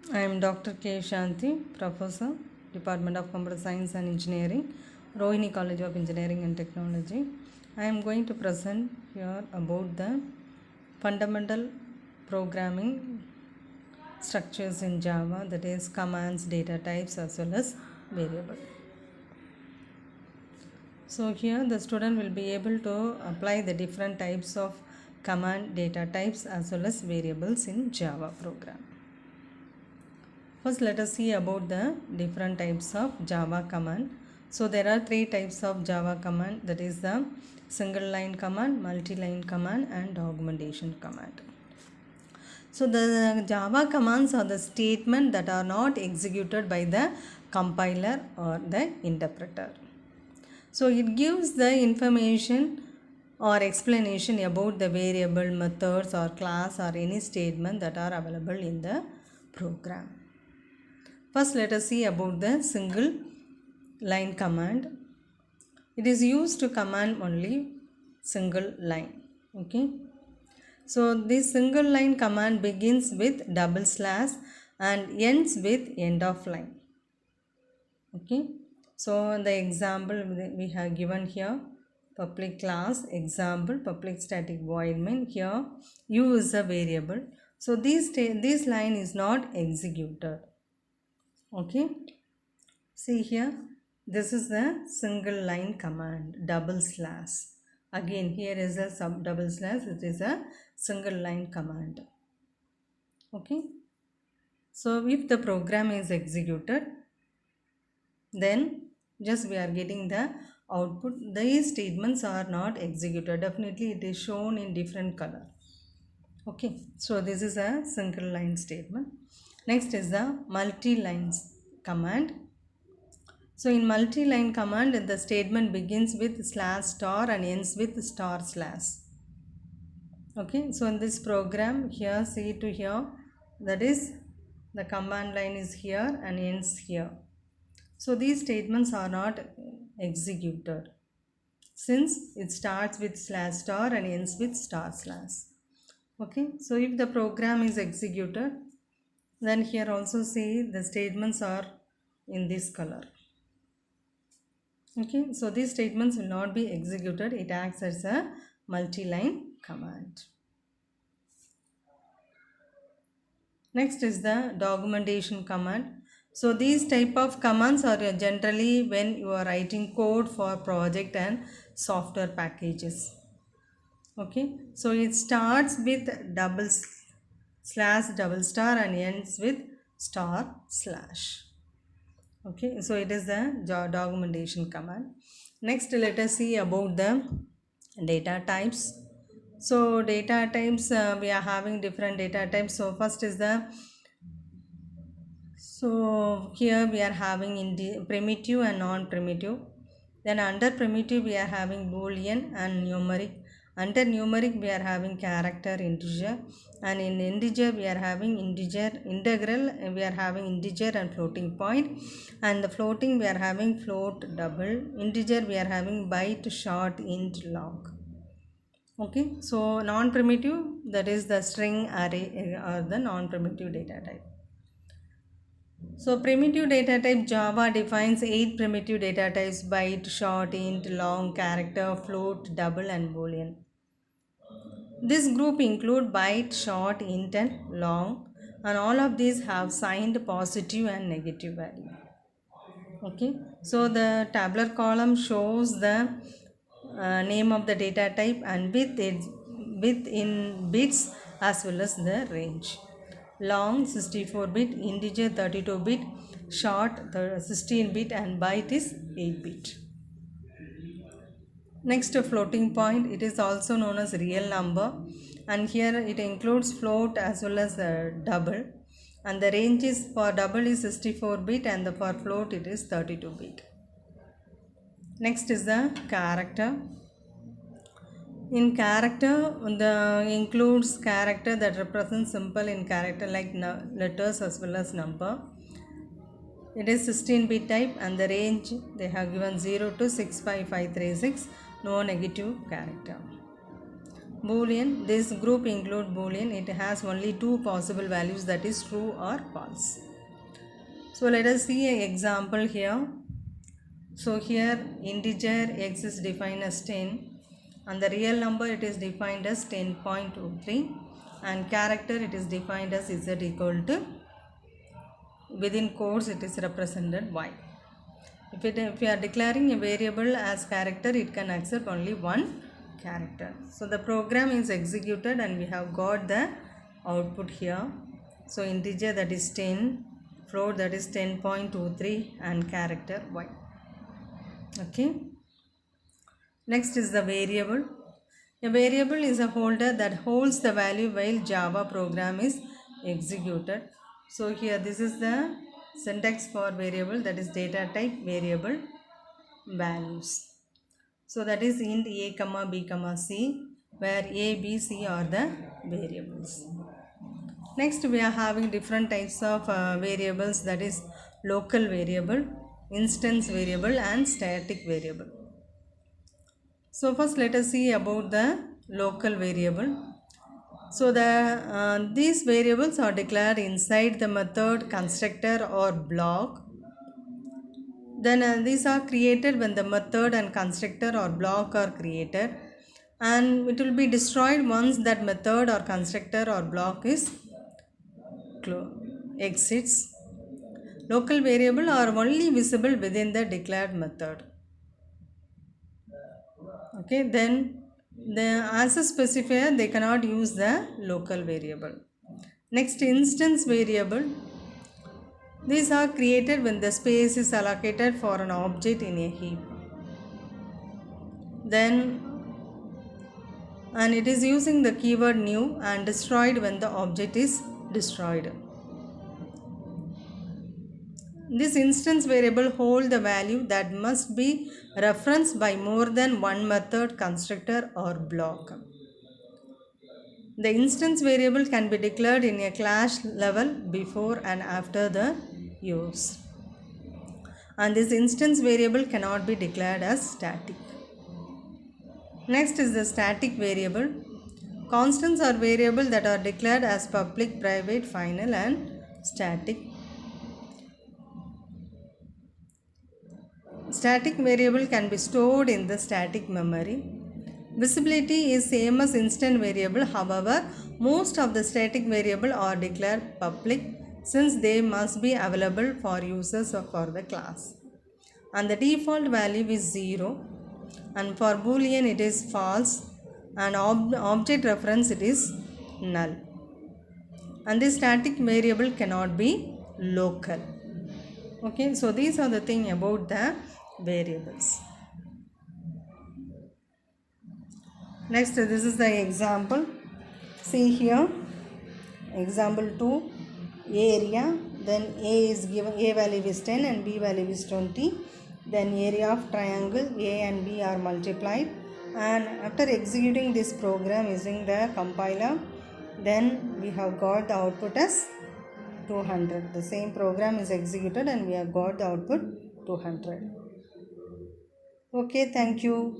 I am Dr. K. Shanti, Professor, Department of Computer Science and Engineering, Rohini College of Engineering and Technology. I am going to present here about the fundamental programming structures in Java, that is commands, data types as well as variable. So here the student will be able to apply the different types of command, data types as well as variables in Java program. First, let us see about the different types of Java command. So there are three types of Java command, that is the single line command, multi-line command and augmentation command. So the Java commands are the statement that are not executed by the compiler or the interpreter. So it gives the information or explanation about the variable, methods or class or any statement that are available in the program. First, let us see about the single line command. It is used to command only single line. Okay. So this single line command begins with double slash and ends with end of line. Okay. So the example we have given here, public class example, public static void main. Here u is a variable. So this line is not executed. Okay. See here, this is the single line command, double slash. Again, here is a double slash, it is a single line command. Okay. So if the program is executed, then just we are getting the output. These statements are not executed. Definitely it is shown in different color. Okay. So this is a single line statement. Next is the multi-lines command. So in multi-line command, the statement begins with slash star and ends with star slash. Okay, so in this program here, see to here, that is the command line is here and ends here. So these statements are not executed since it starts with slash star and ends with star slash. Okay, so if the program is executed, then here also see the statements are in this color. Okay, so these statements will not be executed. It acts as a multi-line command. Next is the documentation command. So these type of commands are generally when you are writing code for project and software packages. Okay, so it starts with double slash double star and ends with star slash. Okay, so it is the documentation command. Next, let us see about the data types. So data types, we are having different data types. So first is the, so here we are having primitive and non-primitive. Then under primitive we are having boolean and numeric. Under numeric we are having character, integer, and in integer we are having integral, we are having integer and floating point, and the floating we are having float, double, integer we are having byte, short, int, long. Okay, so non-primitive, that is the string array or the non-primitive data type. So primitive data type, Java defines 8 primitive data types: byte, short, int, long, character, float, double and boolean. This group include byte, short, int and long, and all of these have signed positive and negative value. Okay, so the tabular column shows the name of the data type and with in bits as well as the range. Long 64-bit, integer 32-bit, short 16-bit and byte is 8-bit. Next, floating point, it is also known as real number, and here it includes float as well as double, and the range is for double is 64-bit and for float it is 32-bit. Next is the character. In character, the includes character that represents symbol in character like letters as well as number. It is 16-bit type and the range they have given 0 to 65536, no negative character. Boolean, this group include Boolean. It has only two possible values, that is true or false. So let us see an example here. So here integer x is defined as 10 and the real number it is defined as 10.23 and character it is defined as z equal to, within quotes it is represented y. If we are declaring a variable as character, it can accept only one character. So the program is executed and we have got the output here. So integer, that is 10, float, that is 10.23 and character y. Okay. Next is the variable. A variable is a holder that holds the value while Java program is executed. So here this is the syntax for variable, that is data type variable values. So that is int a comma b comma c, where a, b, c are the variables. Next we are having different types of variables, that is local variable, instance variable and static variable. So first let us see about the local variable. So these variables are declared inside the method, constructor or block. Then these are created when the method and constructor or block are created, and it will be destroyed once that method or constructor or block is exits. Local variable are only visible within the declared method. Okay, then as a specifier they cannot use the local variable. Next, instance variable. These are created when the space is allocated for an object in a heap. And it is using the keyword new and destroyed when the object is destroyed. This instance variable hold the value that must be referenced by more than one method, constructor or block. The instance variable can be declared in a class level before and after the use. And this instance variable cannot be declared as static. Next is the static variable. Constants are variables that are declared as public, private, final and static. Static variable can be stored in the static memory. Visibility is same as instant variable. However, most of the static variable are declared public since they must be available for users or for the class. And the default value is 0, and for Boolean it is false, and object reference it is null. And this static variable cannot be local. Okay, so these are the thing about the variables. Next, this is the example. See here, example 2, area. Then A is given, A value is 10 and B value is 20. Then area of triangle A and B are multiplied, and after executing this program using the compiler, then we have got the output as 200. The same program is executed and we have got the output 200. Okay, thank you.